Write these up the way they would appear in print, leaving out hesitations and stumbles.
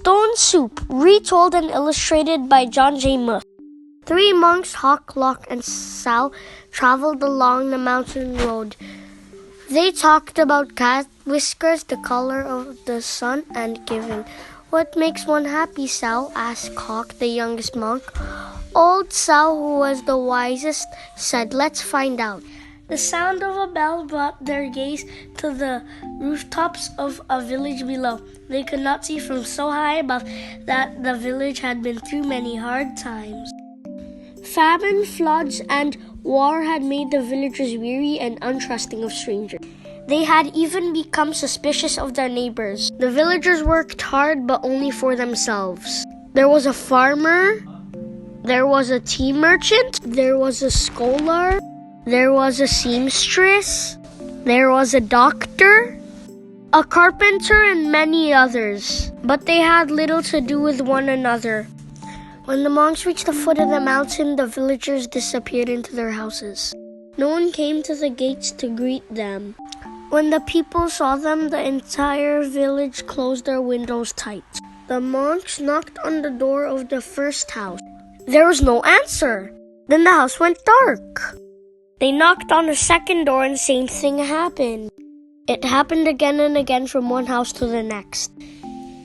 Stone Soup, retold and illustrated by John J. Muth. 3 monks, Hawk, Lock, and Sal, traveled along the mountain road. They talked about cat whiskers, the color of the sun, and giving. "What makes one happy, Sal?" asked Hawk, the youngest monk. Old Sal, who was the wisest, said, "Let's find out." The sound of a bell brought their gaze to the rooftops of a village below. They could not see from so high above that the village had been through many hard times. Famine, floods, and war had made the villagers weary and untrusting of strangers. They had even become suspicious of their neighbors. The villagers worked hard, but only for themselves. There was a farmer, there was a tea merchant, there was a scholar, there was a seamstress, there was a doctor, a carpenter, and many others. But they had little to do with one another. When the monks reached the foot of the mountain, the villagers disappeared into their houses. No one came to the gates to greet them. When the people saw them, the entire village closed their windows tight. The monks knocked on the door of the first house. There was no answer. Then the house went dark. They knocked on the second door and the same thing happened. It happened again and again from one house to the next.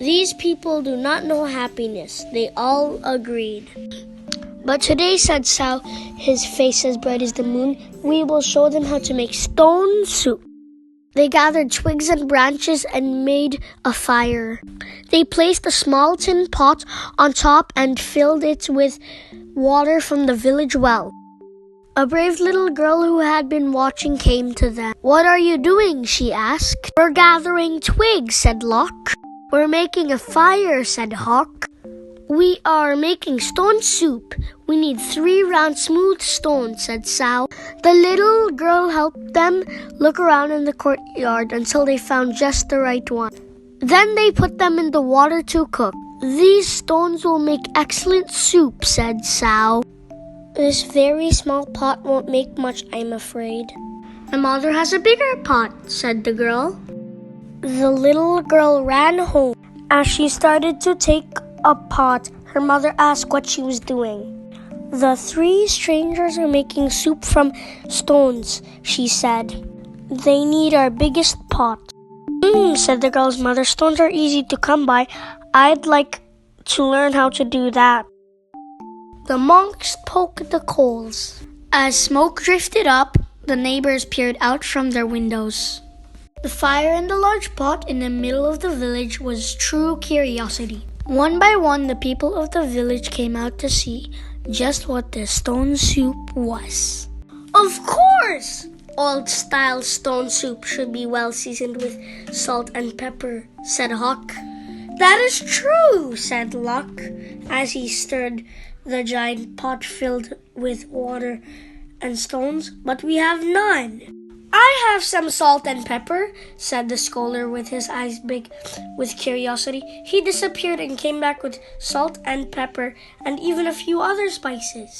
"These people do not know happiness," they all agreed. "But today," said Sal, his face as bright as the moon, "we will show them how to make stone soup." They gathered twigs and branches and made a fire. They placed a small tin pot on top and filled it with water from the village well. A brave little girl who had been watching came to them. "What are you doing?" she asked. "We're gathering twigs," said Lock. "We're making a fire," said Hawk. "We are making stone soup. We need 3 round smooth stones," said Sal. The little girl helped them look around in the courtyard until they found just the right one. Then they put them in the water to cook. "These stones will make excellent soup," said Sal. "This very small pot won't make much, I'm afraid." "My mother has a bigger pot," said the girl. The little girl ran home. As she started to take a pot, her mother asked what she was doing. "The 3 strangers are making soup from stones," she said. "They need our biggest pot." Said the girl's mother. "Stones are easy to come by. I'd like to learn how to do that." The monks poked the coals. As smoke drifted up, the neighbors peered out from their windows. The fire in the large pot in the middle of the village was true curiosity. One by one, the people of the village came out to see just what the stone soup was. "Of course! Old-style stone soup should be well seasoned with salt and pepper," said Hawk. "That is true," said Lock, as he stirred the giant pot filled with water and stones, "but we have none." "I have some salt and pepper," said the scholar with his eyes big with curiosity. He disappeared and came back with salt and pepper and even a few other spices.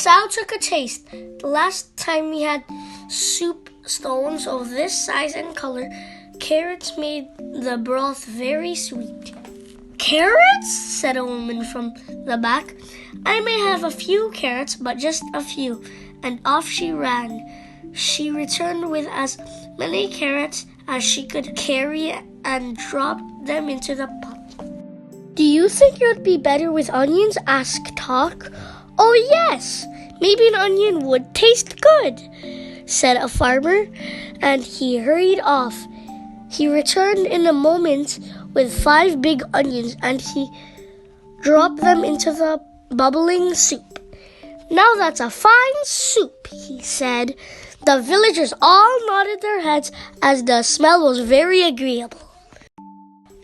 Sal took a taste. The last time we had soup stones of this size and color, carrots made the broth very sweet. "Carrots?" said a woman from the back. "I may have a few carrots, but just a few." And off she ran. She returned with as many carrots as she could carry and dropped them into the pot. "Do you think it would be better with onions?" asked Hawk. "Oh yes, maybe an onion would taste good," said a farmer, and he hurried off. He returned in a moment with 5 big onions, and he dropped them into the bubbling soup. "Now that's a fine soup," he said. The villagers all nodded their heads as the smell was very agreeable.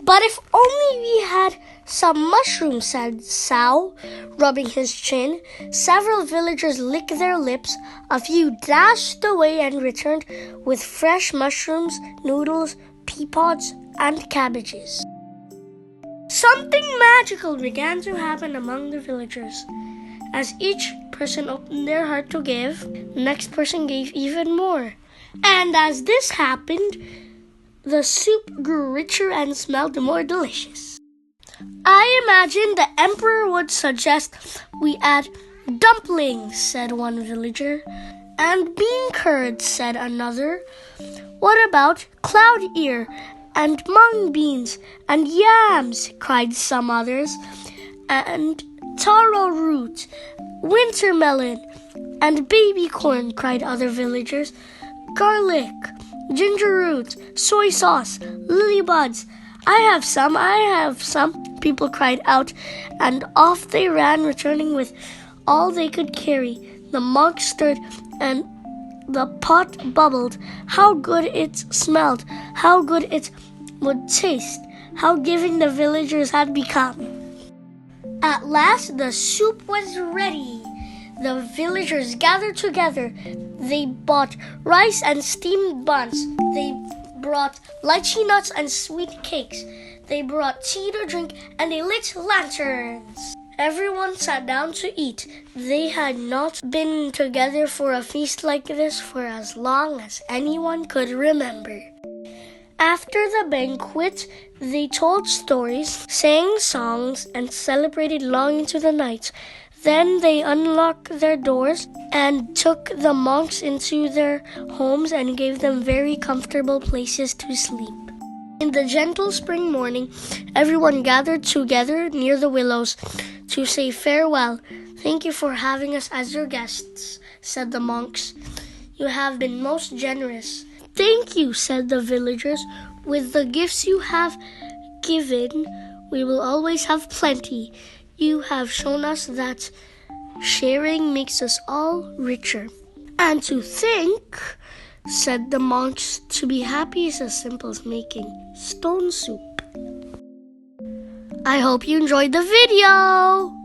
"But if only we had some mushrooms," said Sal, rubbing his chin. Several villagers licked their lips. A few dashed away and returned with fresh mushrooms, noodles, pea pods, and cabbages. Something magical began to happen among the villagers. As each person opened their heart to give, the next person gave even more. And as this happened, the soup grew richer and smelled more delicious. I imagine the emperor would suggest we add dumplings, said one villager. And bean curds, said another. What about cloud ear and mung beans and yams, cried some others. And taro root, winter melon, and baby corn, cried other villagers. Garlic, ginger root, soy sauce, lily buds. I have some, people cried out, and off they ran, returning with all they could carry. The monk stirred, and the pot bubbled. How good it smelled, how good it would taste, how giving the villagers had become. At last the soup was ready. The villagers gathered together. They bought rice and steamed buns. They brought lychee nuts and sweet cakes. They brought tea to drink, and they lit lanterns. Everyone sat down to eat. They had not been together for a feast like this for as long as anyone could remember. After the banquet, they told stories, sang songs, and celebrated long into the night. Then they unlocked their doors and took the monks into their homes and gave them very comfortable places to sleep. In the gentle spring morning, everyone gathered together near the willows to say farewell. Thank you for having us as your guests, said the monks. You have been most generous. Thank you, said the villagers. With the gifts you have given, we will always have plenty. You have shown us that sharing makes us all richer. And to think, said the monks, to be happy is as simple as making stone soup. I hope you enjoyed the video.